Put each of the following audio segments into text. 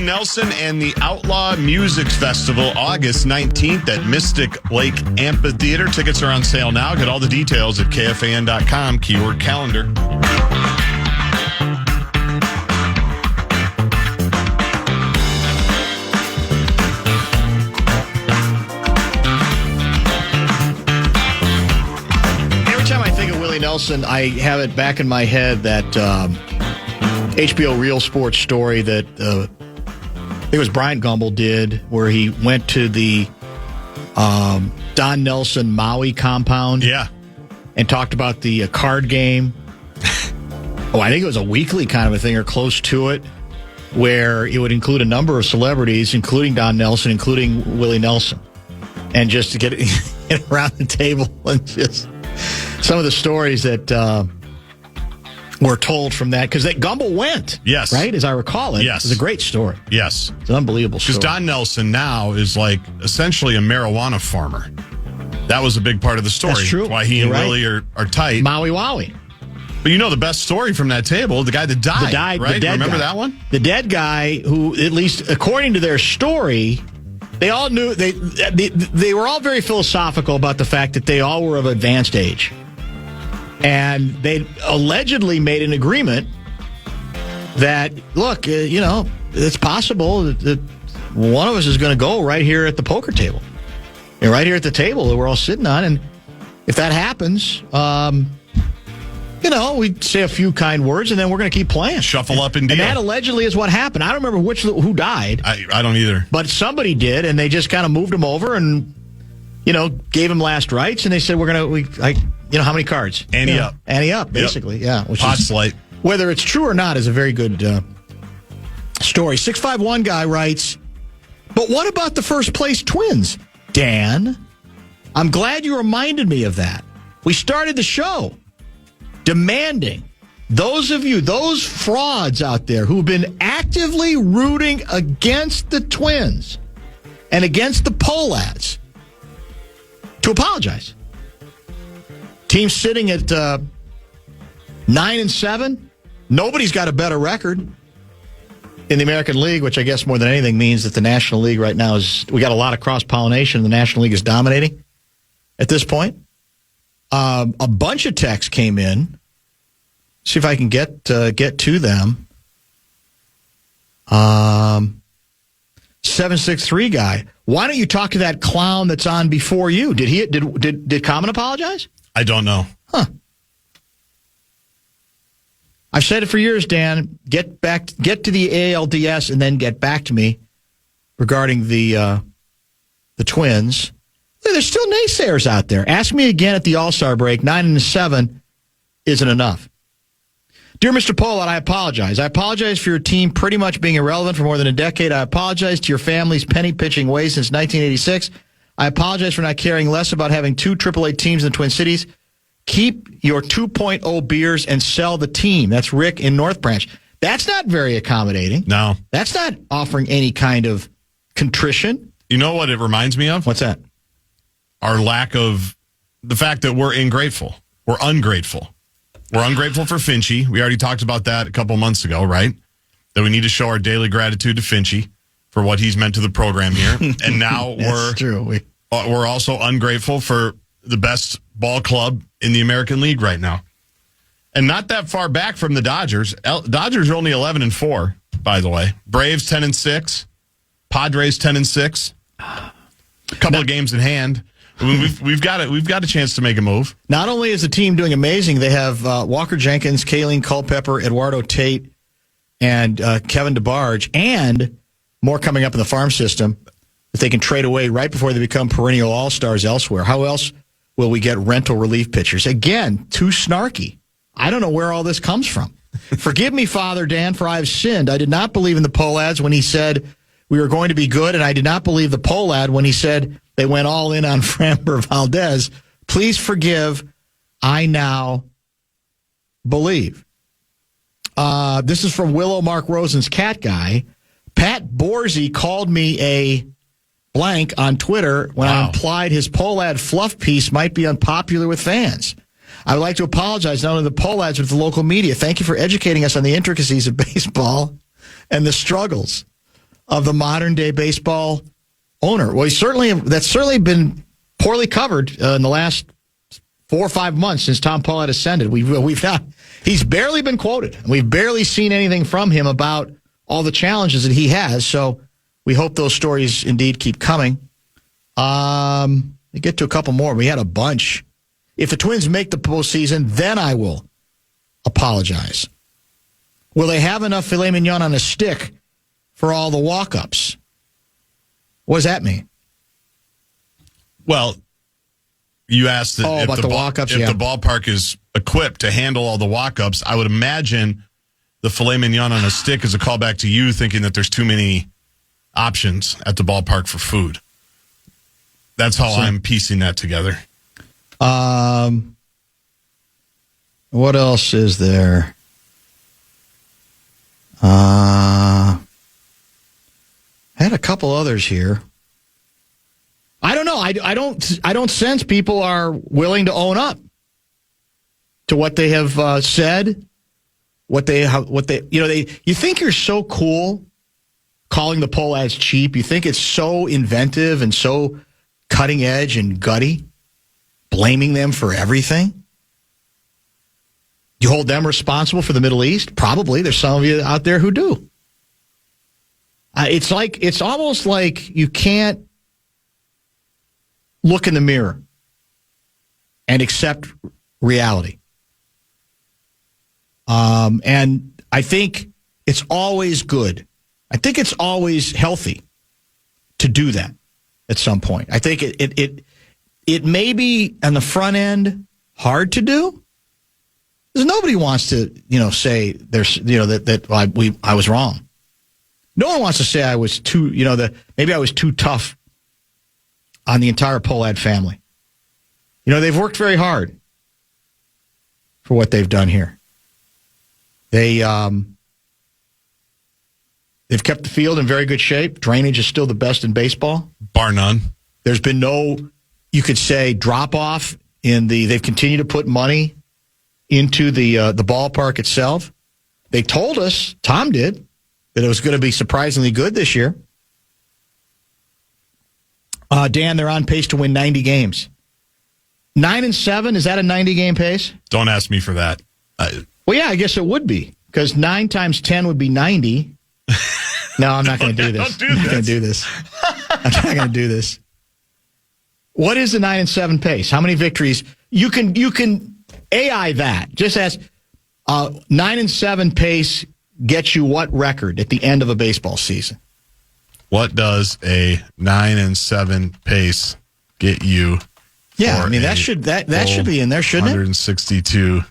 Nelson and the Outlaw Music Festival, August 19th at Mystic Lake Amphitheater. Tickets are on sale now. Get all the details at KFAN.com, keyword calendar. Nelson, I have it back in my head that HBO Real Sports story that I think it was Bryant Gumbel did, where he went to the Don Nelson Maui compound, and talked about the card game. I think it was a weekly kind of a thing or close to it, where it would include a number of celebrities, including Don Nelson, including Willie Nelson, and just to get around the table and just. Some of the stories that were told from that, because that Gumbel went, yes, right, as I recall it. Yes. It was a great story. Yes. It's an unbelievable story. Because Don Nelson now is like essentially a marijuana farmer. That was a big part of the story. That's true. Why he and Willie are tight. Maui Wowie. But you know the best story from that table, the guy that died, right? The dead Remember guy. that one? The dead guy who, at least according to their story, they all knew, they were all very philosophical about the fact that they all were of advanced age. And they allegedly made an agreement that, look, it's possible that one of us is going to go right here at the poker table. Right here at the table that we're all sitting on. And if that happens, we say a few kind words and then we're going to keep playing. Shuffle up and deal. And that allegedly is what happened. I don't remember who died. I don't either. But somebody did, and they just kind of moved him over and, gave him last rites. And they said, how many cards? Ante up. Ante up, basically, yeah. Pot slight. Whether it's true or not is a very good story. 651 guy writes, but what about the first place Twins? Dan, I'm glad you reminded me of that. We started the show demanding those of you, those frauds out there who've been actively rooting against the Twins and against the Pohlads to apologize. Team sitting at 9-7. Nobody's got a better record in the American League, which I guess more than anything means that the National League right now we got a lot of cross-pollination. The National League is dominating at this point. A bunch of texts came in. See if I can get to them. 763 guy. Why don't you talk to that clown that's on before you? Did Common apologize? I don't know. Huh. I've said it for years, Dan. Get to the ALDS and then get back to me regarding the Twins. There's still naysayers out there. Ask me again at the All-Star break. 9-7 isn't enough. Dear Mr. Pohlad, I apologize. I apologize for your team pretty much being irrelevant for more than a decade. I apologize to your family's penny pitching ways since 1986. I apologize for not caring less about having two AAA teams in the Twin Cities. Keep your 2.0 beers and sell the team. That's Rick in North Branch. That's not very accommodating. No. That's not offering any kind of contrition. You know what it reminds me of? What's that? Our lack of the fact that we're ungrateful. We're ungrateful for Finchie. We already talked about that a couple months ago, right? That we need to show our daily gratitude to Finchie for what he's meant to the program here. And now we're also ungrateful for the best ball club in the American League right now. And not that far back from the Dodgers. Dodgers are only 11-4, by the way. Braves 10-6. Padres 10-6. A couple of games in hand. We've got a chance to make a move. Not only is the team doing amazing, they have Walker Jenkins, Kayleen Culpepper, Eduardo Tate, and Kevin DeBarge, and more coming up in the farm system that they can trade away right before they become perennial all-stars elsewhere. How else will we get rental relief pitchers? Again, too snarky. I don't know where all this comes from. Forgive me, Father Dan, for I have sinned. I did not believe in the Pohlads when he said we were going to be good, and I did not believe the Pohlad when he said they went all in on Framber Valdez. Please forgive. I now believe. This is from Willow Mark Rosen's cat guy. Pat Borsey called me a blank on Twitter when I implied his Pohlad fluff piece might be unpopular with fans. I would like to apologize not only to the Pohlads, but to the local media. Thank you for educating us on the intricacies of baseball and the struggles of the modern day baseball owner. Well, that's certainly been poorly covered in the last 4 or 5 months since Tom Pollard ascended. He's barely been quoted. We've barely seen anything from him about all the challenges that he has. So we hope those stories indeed keep coming. We get to a couple more. We had a bunch. If the Twins make the postseason, then I will apologize. Will they have enough filet mignon on a stick for all the walk-ups? What does that mean? Well, you asked about the walk-ups, if the ballpark is equipped to handle all the walk-ups. I would imagine the filet mignon on a stick is a callback to you thinking that there's too many options at the ballpark for food. That's how I'm piecing that together. What else is there? I had a couple others here. I don't know. I don't sense people are willing to own up to what they have said. You think you're so cool calling the poll ads cheap. You think it's so inventive and so cutting edge and gutty, blaming them for everything. You hold them responsible for the Middle East? Probably. There's some of you out there who do. It's almost like you can't look in the mirror and accept reality. And I think it's always good. I think it's always healthy to do that at some point. I think it may be on the front end hard to do. Because nobody wants to, say there's, that I was wrong. No one wants to say I was too, maybe I was too tough on the entire Pollad family. They've worked very hard for what they've done here. They've kept the field in very good shape. Drainage is still the best in baseball, bar none. There's been no, you could say, drop off they've continued to put money into the ballpark itself. They told us, Tom did, that it was going to be surprisingly good this year. Dan, they're on pace to win 90 games. 9-7, is that a 90-game pace? Don't ask me for that. Well, yeah, I guess it would be, because 9 times 10 would be 90. No, I'm not going to do this. I'm not going to do this. I'm not going to do this. What is the 9-7 pace? How many victories? You can AI that. Just ask, 9-7 pace gets you what record at the end of a baseball season? What does a 9-7 pace get you? Yeah, I mean that should be in there, shouldn't 162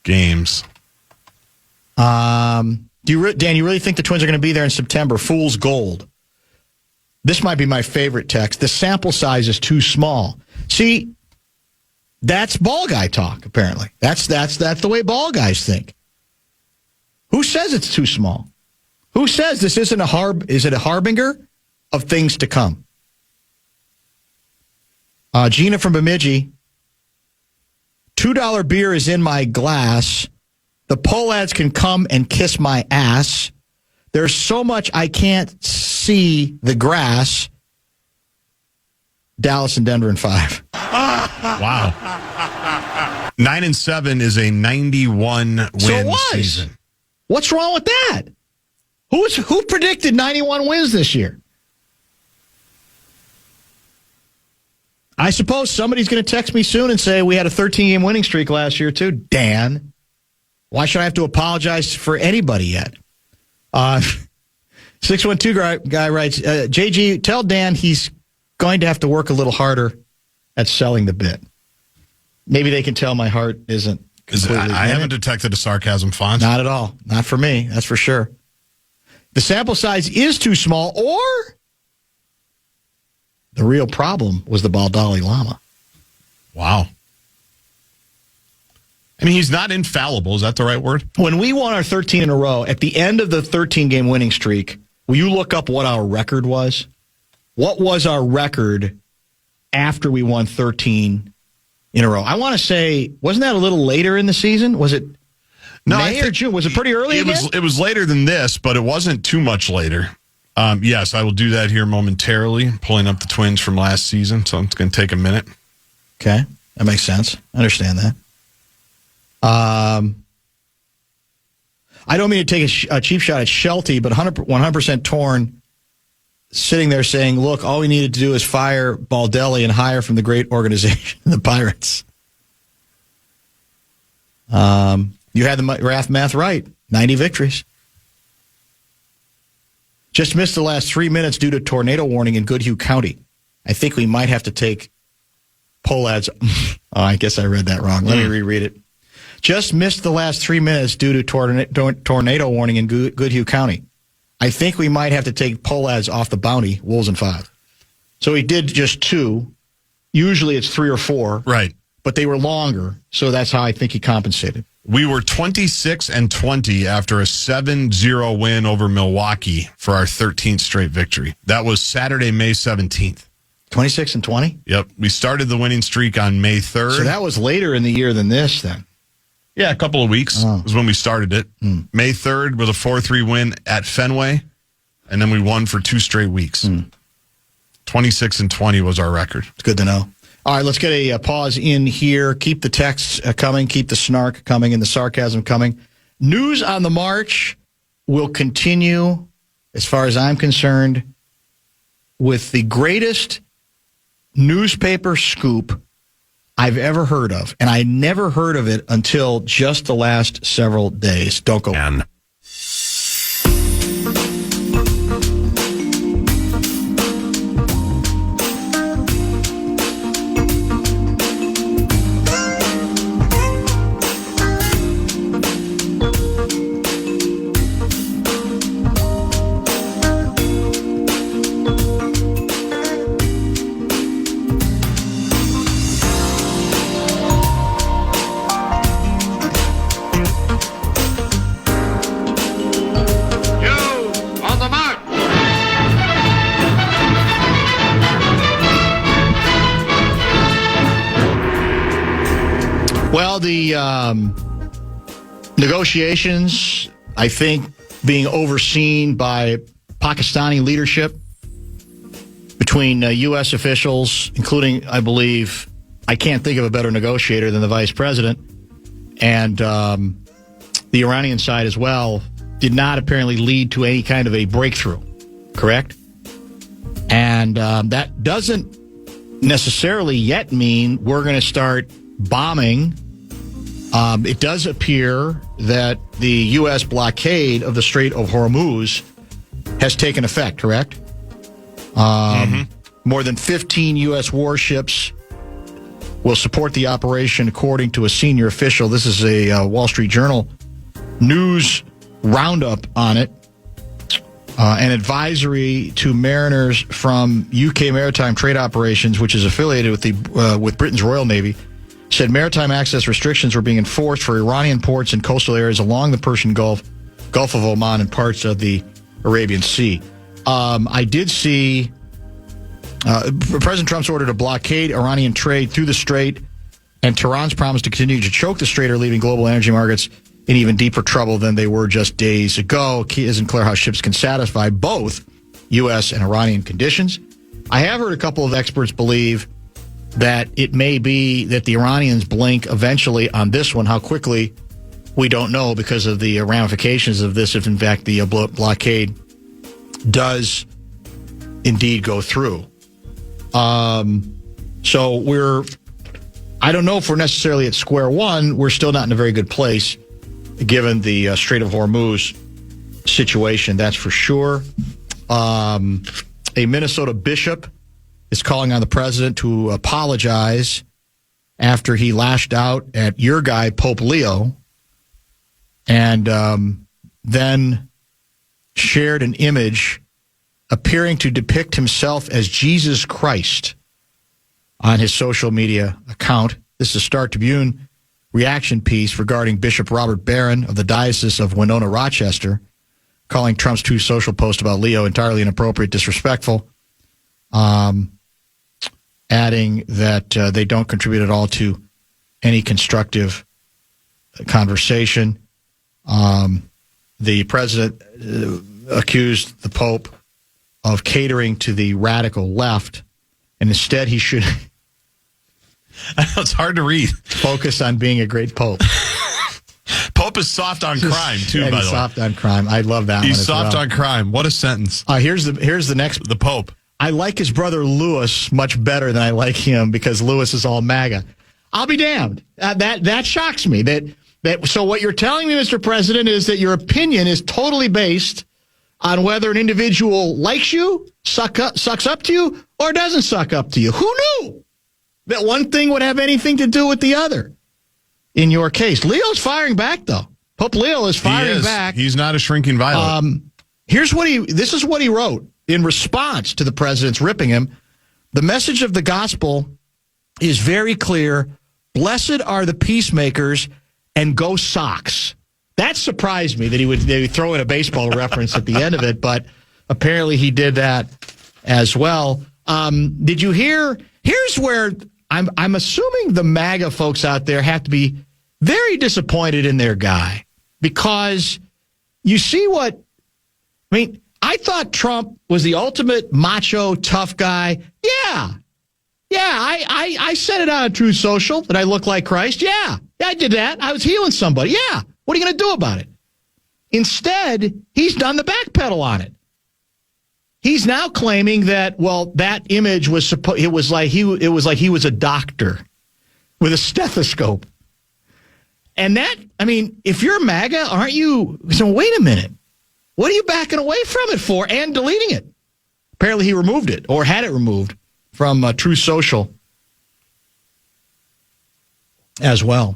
games. Dan, you really think the Twins are going to be there in September? Fool's gold. This might be my favorite text. The sample size is too small. See, that's ball guy talk, apparently. That's the way ball guys think. Who says it's too small? Who says this isn't is it a harbinger of things to come? Gina from Bemidji, $2 beer is in my glass. The Pollads can come and kiss my ass. There's so much I can't see the grass. Dallas and Denver in 5. Wow. 9-7 is a 91 win season. What's wrong with that? Who predicted 91 wins this year? I suppose somebody's going to text me soon and say we had a 13-game winning streak last year too. Dan, why should I have to apologize for anybody yet? 612 guy writes, JG, tell Dan he's going to have to work a little harder at selling the bit. Maybe they can tell my heart isn't completely I haven't detected a sarcasm font. Not at all. Not for me. That's for sure. The sample size is too small, or the real problem was the Dalai Lama. Wow. I mean, he's not infallible. Is that the right word? When we won our 13 in a row, at the end of the 13-game winning streak, will you look up what our record was? What was our record after we won 13 in a row? I want to say, wasn't that a little later in the season? Was it May or June? Was it pretty early again? It was later than this, but it wasn't too much later. Yes, I will do that here momentarily. Pulling up the Twins from last season, so it's going to take a minute. Okay, that makes sense. I understand that. I don't mean to take a cheap shot at Shelty, but 100% torn, sitting there saying, look, all we needed to do is fire Baldelli and hire from the great organization, the Pirates. You had the math right. 90 victories. Just missed the last 3 minutes due to tornado warning in Goodhue County. I think we might have to take Polad's. I guess I read that wrong. Let me reread it. Just missed the last 3 minutes due to tornado warning in Goodhue County. I think we might have to take Polad's off the bounty, Wolves in 5. So he did just 2. Usually it's 3 or 4. Right. But they were longer, so that's how I think he compensated. We were 26-20 after a 7-0 win over Milwaukee for our 13th straight victory. That was Saturday, May 17th. 26-20? Yep. We started the winning streak on May 3rd. So that was later in the year than this, then. Yeah, a couple of weeks is when we started it. May 3rd with a 4-3 win at Fenway, and then we won for 2 straight weeks. 26-20 was our record. It's good to know. All right, let's get a pause in here. Keep the texts coming. Keep the snark coming and the sarcasm coming. News on the march will continue, as far as I'm concerned, with the greatest newspaper scoop I've ever heard of. And I never heard of it until just the last several days. Don't go. Well, the negotiations, I think, being overseen by Pakistani leadership between U.S. officials, including, I believe, I can't think of a better negotiator than the vice president, and the Iranian side as well, did not apparently lead to any kind of a breakthrough, correct? And that doesn't necessarily yet mean we're going to start bombing. It does appear that the U.S. blockade of the Strait of Hormuz has taken effect, correct? More than 15 U.S. warships will support the operation, according to a senior official. This is a Wall Street Journal news roundup on it. An advisory to mariners from UK Maritime Trade Operations, which is affiliated with Britain's Royal Navy, said maritime access restrictions were being enforced for Iranian ports and coastal areas along the Persian Gulf, Gulf of Oman, and parts of the Arabian Sea. I did see President Trump's ordered to blockade Iranian trade through the strait, and Tehran's promise to continue to choke the strait are leaving global energy markets in even deeper trouble than they were just days ago. It isn't clear how ships can satisfy both U.S. and Iranian conditions. I have heard a couple of experts believe that it may be that the Iranians blink eventually on this one. How quickly, we don't know, because of the ramifications of this, if in fact the blockade does indeed go through. So I don't know if we're necessarily at square one. We're still not in a very good place, given the Strait of Hormuz situation, that's for sure. A Minnesota bishop is calling on the president to apologize after he lashed out at your guy, Pope Leo, and then shared an image appearing to depict himself as Jesus Christ on his social media account. This is a Star Tribune reaction piece regarding Bishop Robert Barron of the Diocese of Winona, Rochester, calling Trump's two social posts about Leo entirely inappropriate, disrespectful, adding that they don't contribute at all to any constructive conversation. The president accused the Pope of catering to the radical left, and instead he should It's hard to read. focus on being a great pope. Pope is soft on crime, too, by the way. He's soft on crime. I love that one. He's soft on crime. What a sentence. Here's the next. The Pope. I like his brother Lewis much better than I like him because Lewis is all MAGA. I'll be damned. That shocks me. So what you're telling me, Mr. President, is that your opinion is totally based on whether an individual likes you, sucks up to you, or doesn't suck up to you. Who knew that one thing would have anything to do with the other? In your case, Leo's firing back, though. Pope Leo is firing back. He's not a shrinking violet. This is what he wrote in response to the president's ripping him. The message of the gospel is very clear. Blessed are the peacemakers, and go Sox. That surprised me that he would throw in a baseball reference at the end of it, but apparently he did that as well. Did you hear? Here's where I'm assuming the MAGA folks out there have to be very disappointed in their guy, because you see what, I mean, I thought Trump was the ultimate macho, tough guy. Yeah, I said it on Truth Social that I look like Christ. Yeah, I did that. I was healing somebody. Yeah, what are you going to do about it? Instead, he's done the backpedal on it. He's now claiming that, well, that image was it was like he was a doctor with a stethoscope. And that, I mean, if you're MAGA, aren't you? So wait a minute. What are you backing away from it for and deleting it? Apparently he removed it or had it removed from True Social as well.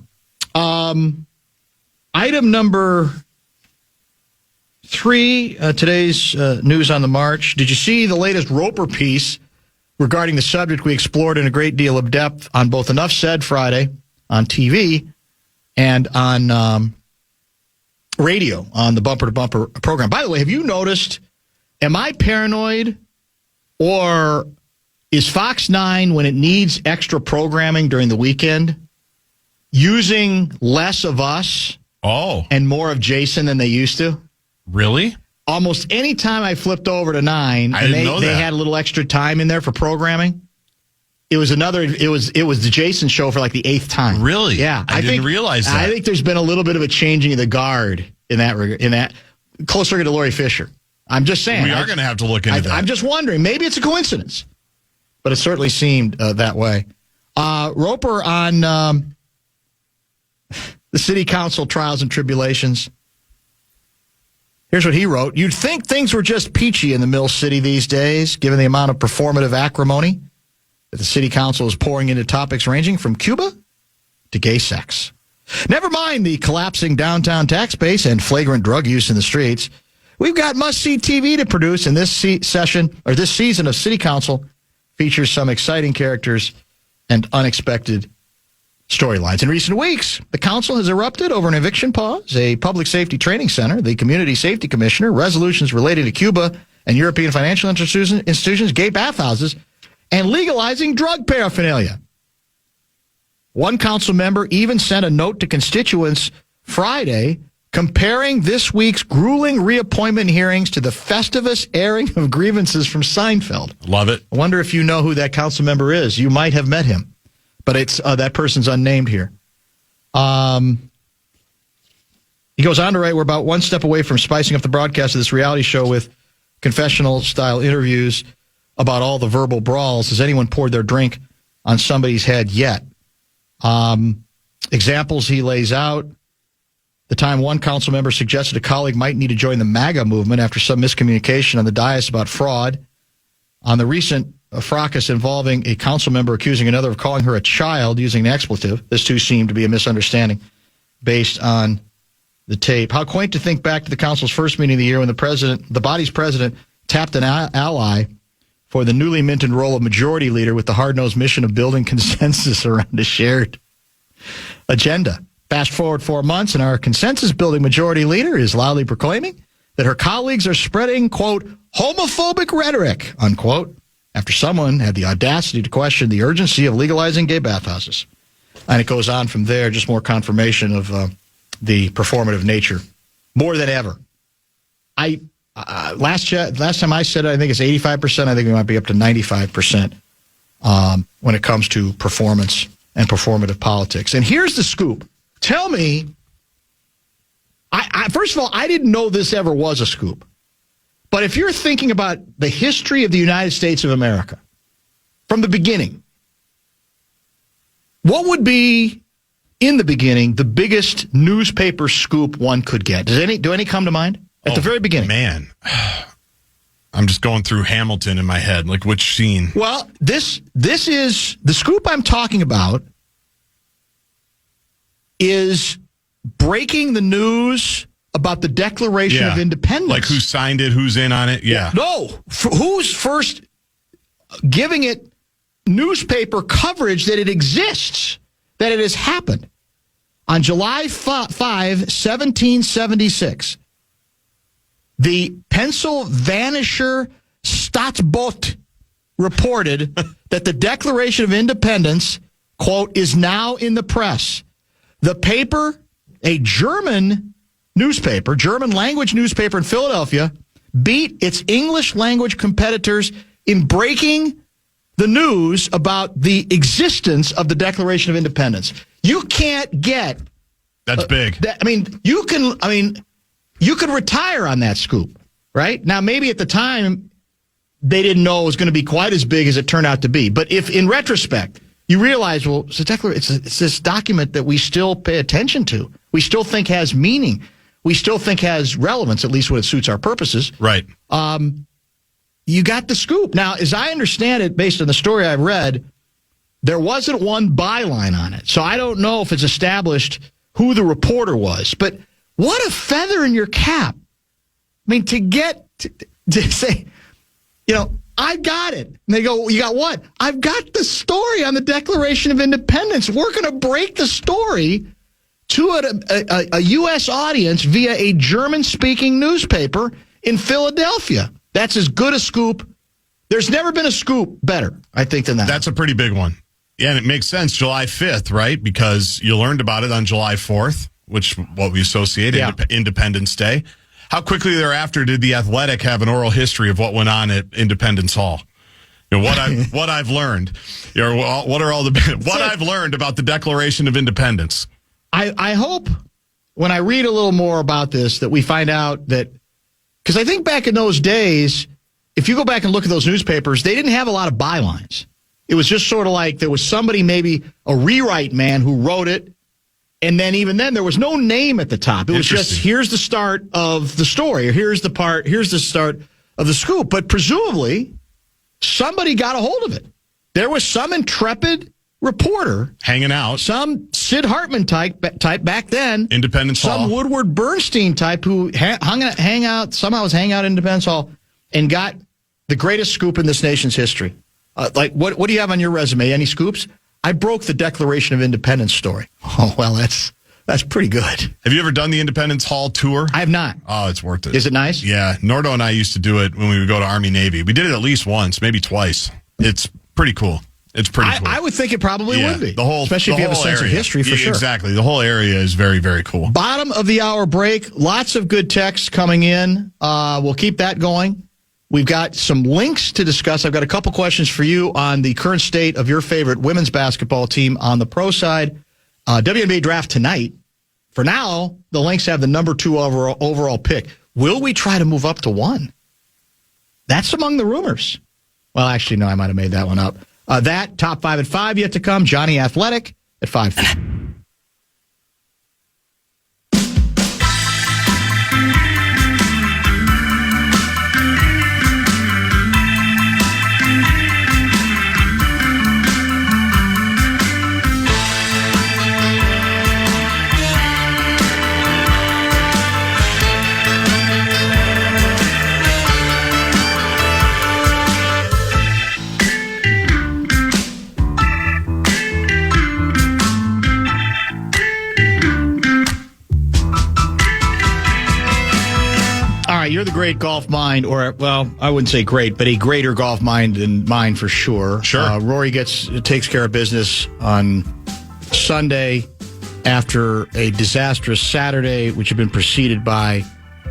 Item number 3, today's news on the march. Did you see the latest Roper piece regarding the subject we explored in a great deal of depth on both Enough Said Friday on TV and on radio on the Bumper to Bumper program? By the way, have you noticed, am I paranoid, or is Fox 9, when it needs extra programming during the weekend, using less of us and more of Jason than they used to? Really? Almost any time I flipped over to 9, I didn't know they that. had a little extra time in there for programming. It was the Jason show for like the 8th time. Really? Yeah. I didn't realize that. I think there's been a little bit of a changing of the guard in that closer to Lori Fisher. I'm just saying. We are going to have to look into that. I'm just wondering. Maybe it's a coincidence, but it certainly seemed that way. Roper on the city council trials and tribulations. Here's what he wrote. You'd think things were just peachy in the Mill City these days, given the amount of performative acrimony that the city council is pouring into topics ranging from Cuba to gay sex. Never mind the collapsing downtown tax base and flagrant drug use in the streets. We've got must-see TV to produce, and this season of City Council features some exciting characters and unexpected storylines. In recent weeks, the council has erupted over an eviction pause, a public safety training center, the community safety commissioner, resolutions relating to Cuba and European financial institutions, gay bathhouses, and legalizing drug paraphernalia. One council member even sent a note to constituents Friday comparing this week's grueling reappointment hearings to the Festivus airing of grievances from Seinfeld. Love it. I wonder if you know who that council member is. You might have met him, but it's that person's unnamed here. He goes on to write, we're about one step away from spicing up the broadcast of this reality show with confessional-style interviews about all the verbal brawls. Has anyone poured their drink on somebody's head yet? Examples he lays out. The time one council member suggested a colleague might need to join the MAGA movement after some miscommunication on the dais about fraud. On the recent fracas involving a council member accusing another of calling her a child using an expletive, this too seemed to be a misunderstanding based on the tape. How quaint to think back to the council's first meeting of the year when the body's president tapped an ally for the newly minted role of majority leader with the hard-nosed mission of building consensus around a shared agenda. Fast forward 4 months, and our consensus-building majority leader is loudly proclaiming that her colleagues are spreading, quote, homophobic rhetoric, unquote, after someone had the audacity to question the urgency of legalizing gay bathhouses. And it goes on from there, just more confirmation of the performative nature, more than ever. I last time I said it, I think it's 85%. I think we might be up to 95% when it comes to performance and performative politics. And here's the scoop. Tell me, first of all, I didn't know this ever was a scoop. But if you're thinking about the history of the United States of America, from the beginning, what would be, in the beginning, the biggest newspaper scoop one could get? Do any come to mind? At the very beginning. Man, I'm just going through Hamilton in my head. Like, which scene? Well, this is the scoop I'm talking about is breaking the news about the Declaration of Independence. Like who signed it, who's in on it. Yeah. No, who's first giving it newspaper coverage that it exists, that it has happened. On July 5, 1776, the Pennsylvanischer Staatsblatt reported that the Declaration of Independence, quote, is now in the press. The paper, a German newspaper, German language newspaper in Philadelphia, beat its English language competitors in breaking the news about the existence of the Declaration of Independence. You can't get... That's big. You could retire on that scoop, right? Now, maybe at the time, they didn't know it was going to be quite as big as it turned out to be. But if, in retrospect, you realize, well, it's this document that we still pay attention to. We still think has meaning. We still think has relevance, at least when it suits our purposes. Right. You got the scoop. Now, as I understand it, based on the story I've read, there wasn't one byline on it. So I don't know if it's established who the reporter was. But what a feather in your cap. I mean, to say, I got it. And they go, you got what? I've got the story on the Declaration of Independence. We're going to break the story to a U.S. audience via a German-speaking newspaper in Philadelphia. That's as good a scoop. There's never been a scoop better, I think, than that. That's a pretty big one. Yeah, and it makes sense. July 5th, right? Because you learned about it on July 4th, which what we associate Independence Day. How quickly thereafter did The Athletic have an oral history of what went on at Independence Hall? What I've learned. What I've learned about the Declaration of Independence. I hope when I read a little more about this that we find out that, because I think back in those days, if you go back and look at those newspapers, they didn't have a lot of bylines. It was just sort of like there was somebody, maybe a rewrite man, who wrote it. And then even then, there was no name at the top. It was just, here's the start of the story, or here's the start of the scoop. But presumably, somebody got a hold of it. There was some intrepid reporter hanging out, some Sid Hartman type back then, Independence Hall, some Woodward Bernstein type who somehow was hanging out in Independence Hall and got the greatest scoop in this nation's history. What do you have on your resume? Any scoops? I broke the Declaration of Independence story. Oh, well, that's pretty good. Have you ever done the Independence Hall tour? I have not. Oh, it's worth it. Is it nice? Yeah. Nordo and I used to do it when we would go to Army Navy. We did it at least once, maybe twice. It's pretty cool. It's pretty cool. I would think it probably would be. Especially if you have a sense of history, for sure. Exactly. The whole area is very, very cool. Bottom of the hour break. Lots of good texts coming in. We'll keep that going. We've got some links to discuss. I've got a couple questions for you on the current state of your favorite women's basketball team on the pro side. WNBA draft tonight. For now, the Lynx have the number 2 overall pick. Will we try to move up to 1? That's among the rumors. Well, actually, no, I might have made that one up. That, top 5 at 5 yet to come. Johnny Athletic at 5. You're the great golf mind, or, well, I wouldn't say great, but a greater golf mind than mine for sure. Sure. Rory takes care of business on Sunday after a disastrous Saturday, which had been preceded by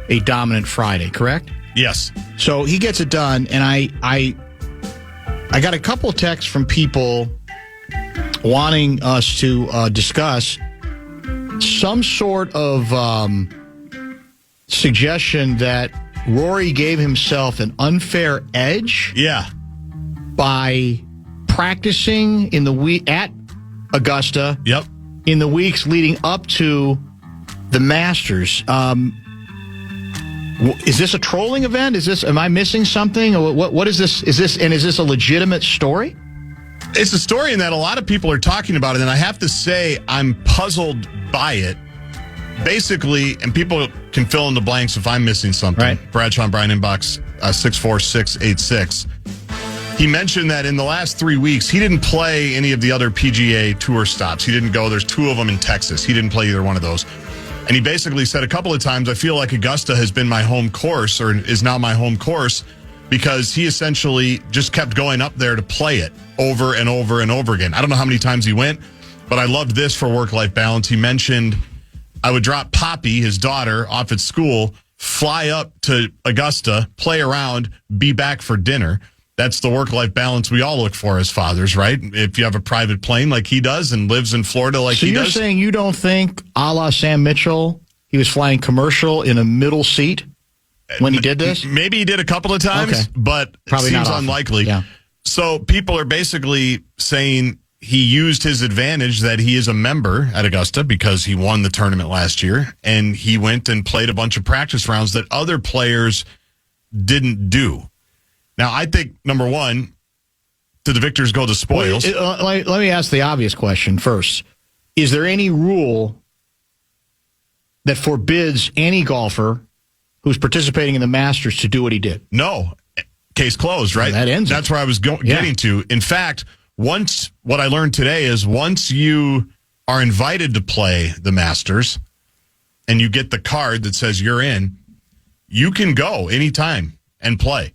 a dominant Friday, correct? Yes. So he gets it done, and I got a couple of texts from people wanting us to discuss some sort of suggestion that Rory gave himself an unfair edge. Yeah. By practicing in the week at Augusta. Yep. In the weeks leading up to the Masters. Is this a trolling event? Am I missing something? Or what is this? Is this a legitimate story? It's a story in that a lot of people are talking about it, and I have to say I'm puzzled by it. Basically, and people can fill in the blanks if I'm missing something. Right. Bradshaw and Brian inbox 64686. He mentioned that in the last 3 weeks, he didn't play any of the other PGA Tour stops. He didn't go. There's 2 of them in Texas. He didn't play either one of those. And he basically said a couple of times, I feel like Augusta has been my home course or is now my home course because he essentially just kept going up there to play it over and over and over again. I don't know how many times he went, but I loved this for work-life balance. He mentioned I would drop Poppy, his daughter, off at school, fly up to Augusta, play around, be back for dinner. That's the work-life balance we all look for as fathers, right? If you have a private plane like he does and lives in Florida like he does. So you're saying you don't think, a la Sam Mitchell, he was flying commercial in a middle seat when he did this? Maybe he did a couple of times, okay. But Probably it seems not unlikely. Yeah. So people are basically saying he used his advantage that he is a member at Augusta because he won the tournament last year, and he went and played a bunch of practice rounds that other players didn't do. Now, I think, number one, to the victors go the spoils. Let me ask the obvious question first. Is there any rule that forbids any golfer who's participating in the Masters to do what he did? No. Case closed, right? That ends it. That's where I was getting to. In fact, what I learned today is once you are invited to play the Masters and you get the card that says you're in, you can go anytime and play.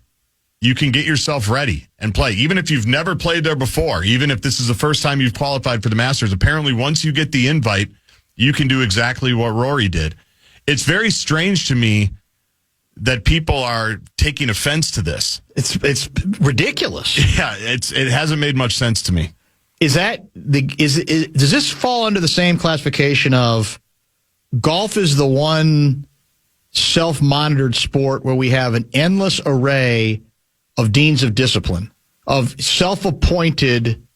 You can get yourself ready and play. Even if you've never played there before, even if this is the first time you've qualified for the Masters, apparently once you get the invite, you can do exactly what Rory did. It's very strange to me that people are taking offense to this. It's ridiculous. Yeah, it hasn't made much sense to me. Does this fall under the same classification of golf is the one self-monitored sport where we have an endless array of deans of discipline, of self-appointed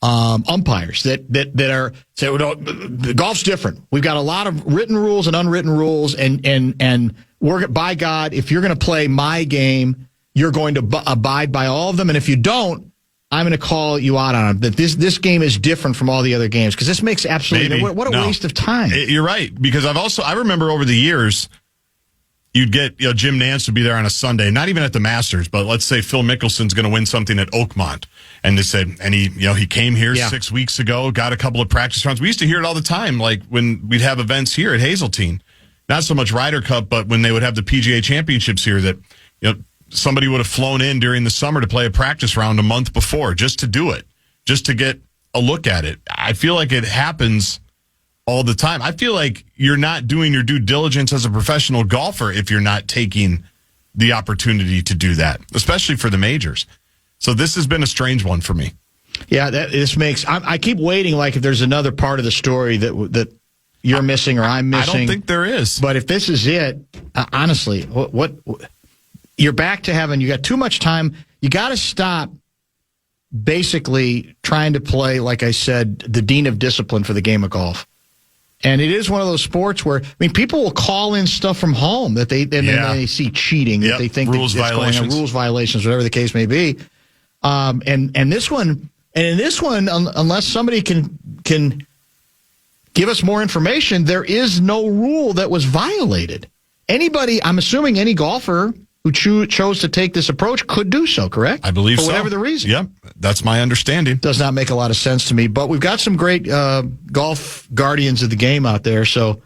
umpires that are say, well, no, golf's different. We've got a lot of written rules and unwritten rules, and we're, by God, if you're going to play my game, you're going to abide by all of them, and if you don't, I'm going to call you out on it. That this game is different from all the other games because this makes absolutely what a waste of time. You're right, because I remember over the years. You'd get, Jim Nance would be there on a Sunday, not even at the Masters, but let's say Phil Mickelson's going to win something at Oakmont. And they said, and he came here 6 weeks ago, got a couple of practice rounds. We used to hear it all the time, like when we'd have events here at Hazeltine. Not so much Ryder Cup, but when they would have the PGA Championships here that, somebody would have flown in during the summer to play a practice round a month before just to do it, just to get a look at it. I feel like it happens all the time. I feel like you're not doing your due diligence as a professional golfer if you're not taking the opportunity to do that, especially for the majors. So this has been a strange one for me. Yeah, this makes. I keep waiting, like if there's another part of the story that you're missing or I'm missing. I don't think there is. But if this is it, honestly, what you're back to having. You got too much time. You got to stop. Basically, trying to play, like I said, the dean of discipline for the game of golf. And it is one of those sports where, people will call in stuff from home that then they see cheating, that they think rules violations, rules violations, whatever the case may be. And in this one, unless somebody can give us more information, there is no rule that was violated. Anybody, I'm assuming any golfer who chose to take this approach could do so, correct? I believe so. For whatever the reason. Yep, that's my understanding. Does not make a lot of sense to me, but we've got some great golf guardians of the game out there. So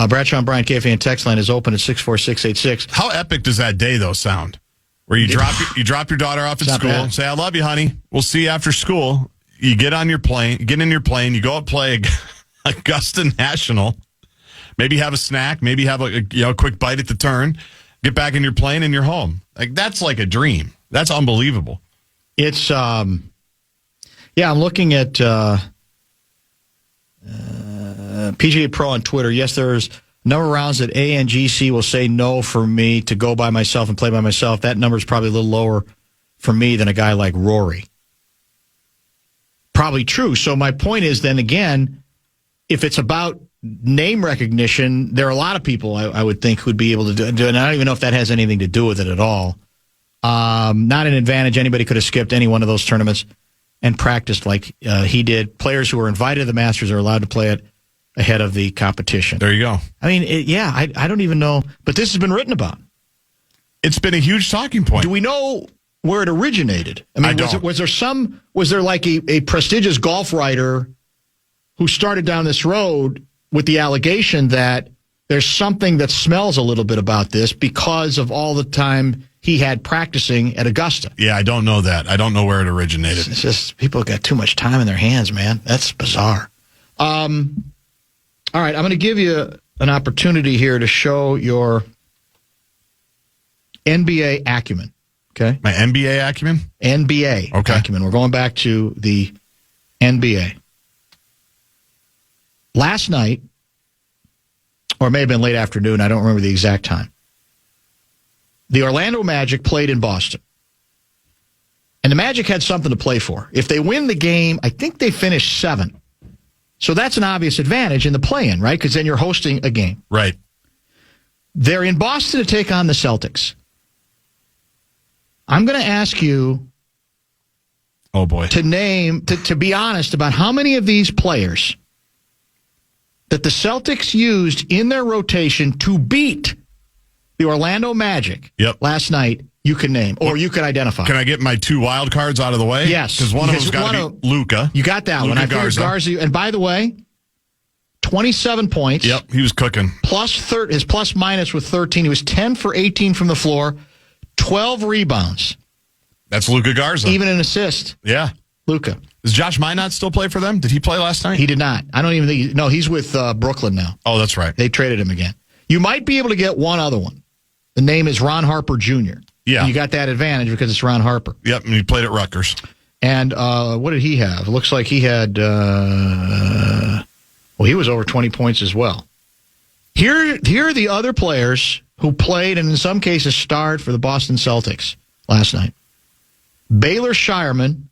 Bradshaw and Brian KFAN text line is open at 64686. How epic does that day, though, sound? Where you drop your daughter off at school, and say, I love you, honey. We'll see you after school. You get in your plane, you go out play Augusta National, maybe have a snack, maybe have a quick bite at the turn. Get back in your plane and you're home. Like, that's like a dream. That's unbelievable. It's, I'm looking at PGA Pro on Twitter. Yes, there's a number of rounds that ANGC will say no for me to go by myself and play by myself. That number is probably a little lower for me than a guy like Rory. Probably true. So my point is then again, if it's about name recognition, there are a lot of people I would think who'd be able to do it. And I don't even know if that has anything to do with it at all. Not an advantage. Anybody could have skipped any one of those tournaments and practiced like he did. Players who were invited to the Masters are allowed to play it ahead of the competition. There you go. I mean, I don't even know. But this has been written about. It's been a huge talking point. Do we know where it originated? I mean, was there like a prestigious golf writer who started down this road with the allegation that there's something that smells a little bit about this because of all the time he had practicing at Augusta? Yeah, I don't know that. I don't know where it originated. It's just people got too much time in their hands, man. That's bizarre. All right, I'm going to give you an opportunity here to show your NBA acumen. Okay. My NBA acumen? NBA acumen. We're going back to the NBA. Last night, or it may have been late afternoon, I don't remember the exact time, the Orlando Magic played in Boston. And the Magic had something to play for. If they win the game, I think they finish 7. So that's an obvious advantage in the play-in, right? Because then you're hosting a game. Right. They're in Boston to take on the Celtics. I'm going to ask you to be honest about how many of these players that the Celtics used in their rotation to beat the Orlando Magic last night you can name or you can identify. Can I get my 2 wild cards out of the way? Yes. Because one of them's got to be Luka. You got that one. I figured Gaardsy. And by the way, 27 points. Yep, he was cooking. His plus minus with 13. He was 10 for 18 from the floor, 12 rebounds. That's Luka Garza. Even an assist. Yeah. Luka. Does Josh Minot still play for them? Did he play last night? He did not. I don't even think. No, he's with Brooklyn now. Oh, that's right. They traded him again. You might be able to get one other one. The name is Ron Harper Jr. Yeah. And you got that advantage because it's Ron Harper. Yep, and he played at Rutgers. And what did he have? It looks like he had, he was over 20 points as well. Here are the other players who played and in some cases starred for the Boston Celtics last night. Baylor Shireman,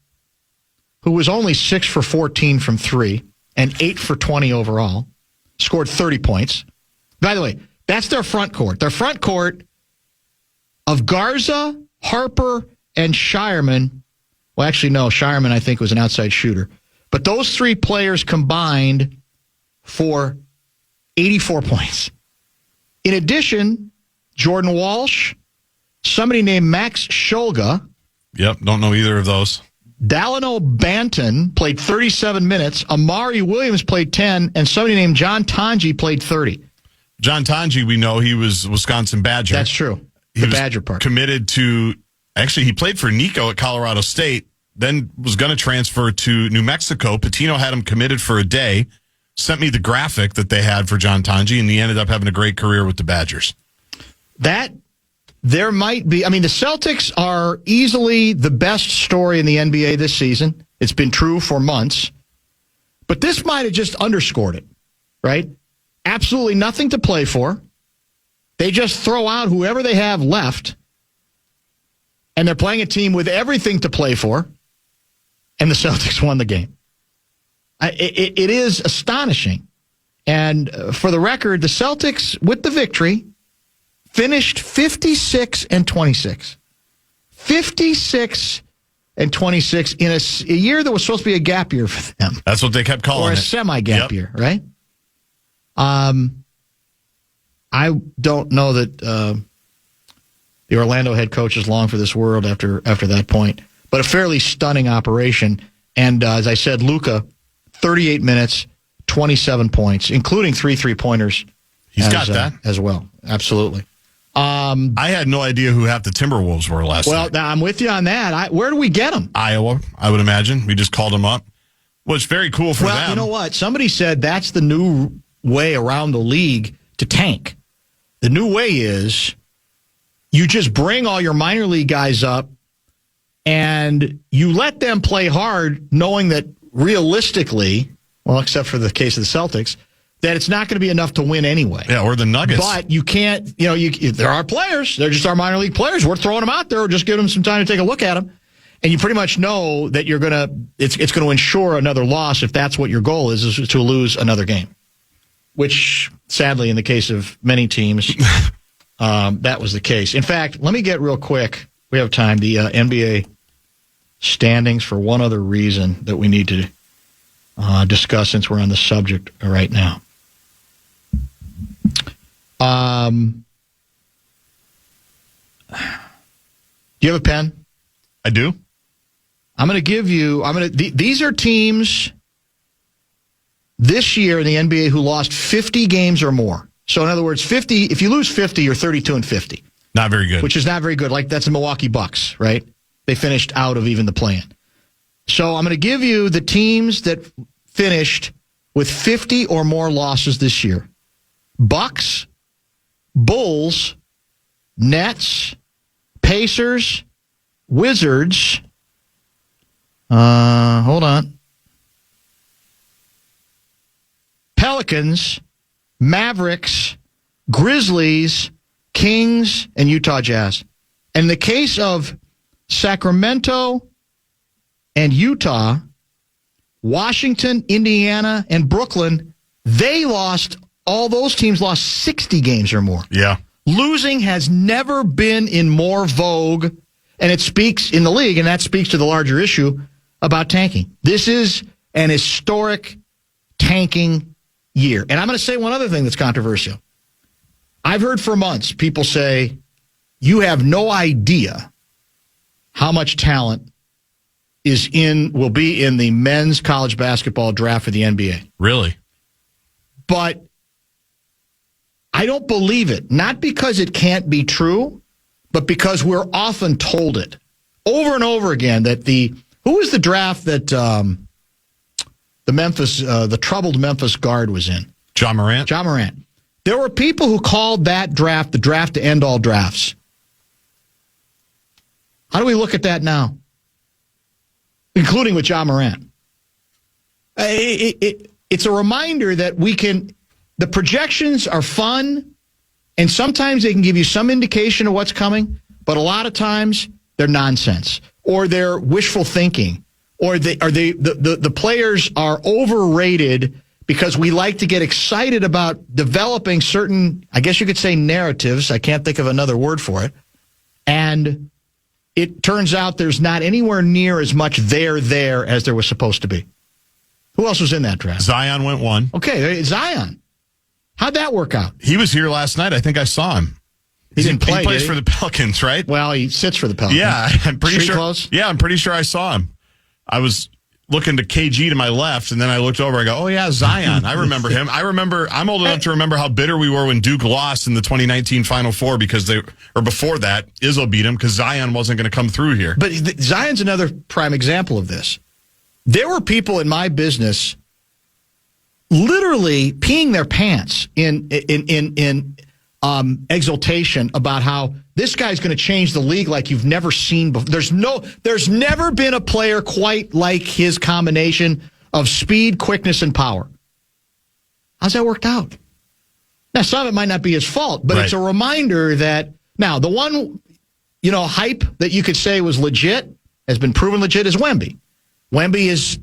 who was only 6 for 14 from 3 and 8 for 20 overall, scored 30 points. By the way, that's their front court. Their front court of Garza, Harper, and Shireman. Well, actually, no. Shireman, I think, was an outside shooter. But those 3 players combined for 84 points. In addition, Jordan Walsh, somebody named Max Shulga. Yep, don't know either of those. Dalano Banton played 37 minutes. Amari Williams played 10, and somebody named John Tanji played 30. John Tanji, we know he was Wisconsin Badger. That's true. The Badger part. Committed to, actually, he played for Nico at Colorado State, then was going to transfer to New Mexico. Patino had him committed for a day, sent me the graphic that they had for John Tanji, and he ended up having a great career with the Badgers. There might be, the Celtics are easily the best story in the NBA this season. It's been true for months. But this might have just underscored it, right? Absolutely nothing to play for. They just throw out whoever they have left, and they're playing a team with everything to play for, and the Celtics won the game. It is astonishing. And for the record, the Celtics, with the victory, finished 56-26. 56-26 in a year that was supposed to be a gap year for them. That's what they kept calling it. Or a semi-gap year, right? I don't know that the Orlando head coach is long for this world after that point, but a fairly stunning operation. And as I said, Luka, 38 minutes, 27 points, including 3 3-pointers. He's got that as well. Absolutely. I had no idea who half the Timberwolves were last night. Well, I'm with you on that. Where do we get them? Iowa, I would imagine. We just called them up. Well, it's very cool for them. Well, you know what? Somebody said that's the new way around the league to tank. The new way is You just bring all your minor league guys up and you let them play hard, knowing that realistically, well, except for the case of the Celtics, that it's not going to be enough to win anyway. Yeah, or the Nuggets. But you can't, there are players. They're just our minor league players. We're throwing them out there. We're just giving them some time to take a look at them. And you pretty much know that it's going to ensure another loss if that's what your goal is to lose another game. Which, sadly, in the case of many teams, that was the case. In fact, let me get real quick. We have time. The NBA standings for one other reason that we need to discuss since we're on the subject right now. Do you have a pen? I do. I'm going to give you. These are teams this year in the NBA who lost 50 games or more. So in other words, 50. If you lose 50, you're 32-50. Not very good. Which is not very good. Like that's the Milwaukee Bucks, right? They finished out of even the play-in. So I'm going to give you the teams that finished with 50 or more losses this year: Bucks, Bulls, Nets, Pacers, Wizards. Hold on. Pelicans, Mavericks, Grizzlies, Kings, and Utah Jazz. In the case of Sacramento and Utah, Washington, Indiana, and Brooklyn, all those teams lost 60 games or more. Yeah. Losing has never been in more vogue, and it speaks in the league, and that speaks to the larger issue about tanking. This is an historic tanking year. And I'm going to say one other thing that's controversial. I've heard for months people say, you have no idea how much talent will be in the men's college basketball draft for the NBA. Really? But I don't believe it. Not because it can't be true, but because we're often told it over and over again that who was the draft that the troubled Memphis guard was in? John Morant. John Morant. There were people who called that draft the draft to end all drafts. How do we look at that now? Including with John Morant. It's a reminder that the projections are fun, and sometimes they can give you some indication of what's coming, but a lot of times they're nonsense, or they're wishful thinking, or the players are overrated because we like to get excited about developing certain, I guess you could say, narratives. I can't think of another word for it. And it turns out there's not anywhere near as much there as there was supposed to be. Who else was in that draft? Zion went one. Okay, Zion. How'd that work out? He was here last night. I think I saw him. He didn't play. He plays for the Pelicans, right? Well, he sits for the Pelicans. Yeah, I'm pretty Street sure. Clothes? Yeah, I'm pretty sure I saw him. I was looking to KG to my left, and then I looked over. I go, "Oh yeah, Zion. I remember him. I'm old enough to remember how bitter we were when Duke lost in the 2019 Final Four before that, Izzo beat him because Zion wasn't going to come through here. But Zion's another prime example of this. There were people in my business literally peeing their pants in exultation about how this guy's going to change the league like you've never seen before. There's never been a player quite like his combination of speed, quickness, and power. How's that worked out? Now, some of it might not be his fault, but It's a reminder that now the one, hype that you could say was legit, has been proven legit, is Wemby. Wemby is,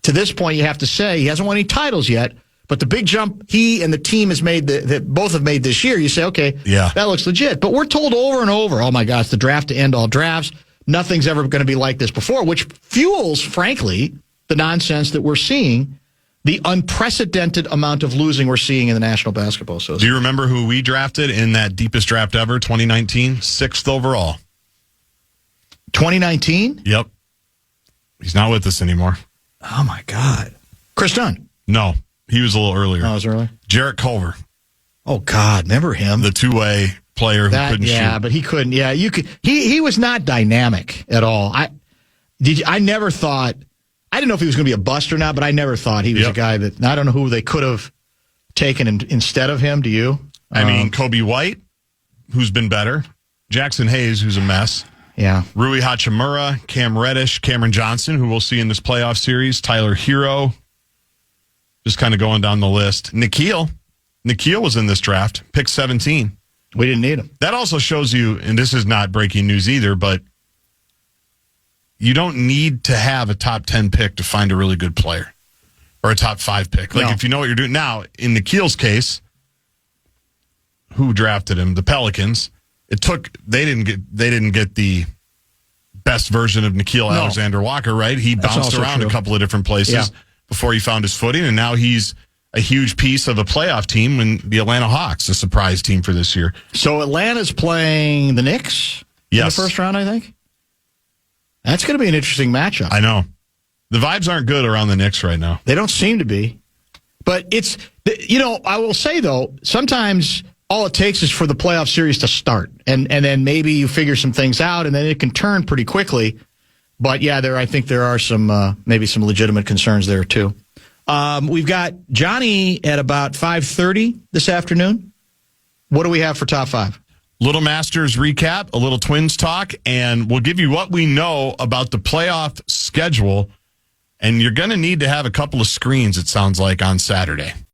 to this point, you have to say, he hasn't won any titles yet, but the big jump he and the team has made, that both have made this year, you say, okay, that looks legit. But we're told over and over, oh my gosh, the draft to end all drafts, nothing's ever going to be like this before, which fuels, frankly, the nonsense that we're seeing, the unprecedented amount of losing we're seeing in the National Basketball Association. Do you remember who we drafted in that deepest draft ever, 2019? 6th overall. 2019? Yep. He's not with us anymore. Oh, my God. Chris Dunn? No. He was a little earlier. Oh, it was earlier? Jarrett Culver. Oh, God. Remember him? The two-way player who couldn't shoot. Yeah, but he couldn't. Yeah, you could. He was not dynamic at all. I never thought. I didn't know if he was going to be a bust or not, but I never thought he was a guy that. I don't know who they could have taken instead of him. Do you? I mean, Kobe White, who's been better. Jackson Hayes, who's a mess. Yeah. Rui Hachimura, Cam Reddish, Cameron Johnson, who we'll see in this playoff series, Tyler Hero. Just kind of going down the list. Nikhil was in this draft, pick 17. We didn't need him. That also shows you, and this is not breaking news either, but you don't need to have a top 10 pick to find a really good player or a top 5 pick. Like, if you know what you're doing. Now, in Nikhil's case, who drafted him? The Pelicans. They didn't get the best version of Nickeil Alexander-Walker, right? He bounced around a couple of different places before he found his footing, and now he's a huge piece of a playoff team in the Atlanta Hawks, a surprise team for this year. So Atlanta's playing the Knicks in the first round, I think? That's going to be an interesting matchup. I know. The vibes aren't good around the Knicks right now. They don't seem to be. But it's, I will say, though, sometimes all it takes is for the playoff series to start. And then maybe you figure some things out, and then it can turn pretty quickly. But, yeah, I think there are some maybe some legitimate concerns there, too. We've got Johnny at about 5:30 this afternoon. What do we have for top 5? Little Masters recap, a little Twins talk, and we'll give you what we know about the playoff schedule. And you're going to need to have a couple of screens, it sounds like, on Saturday.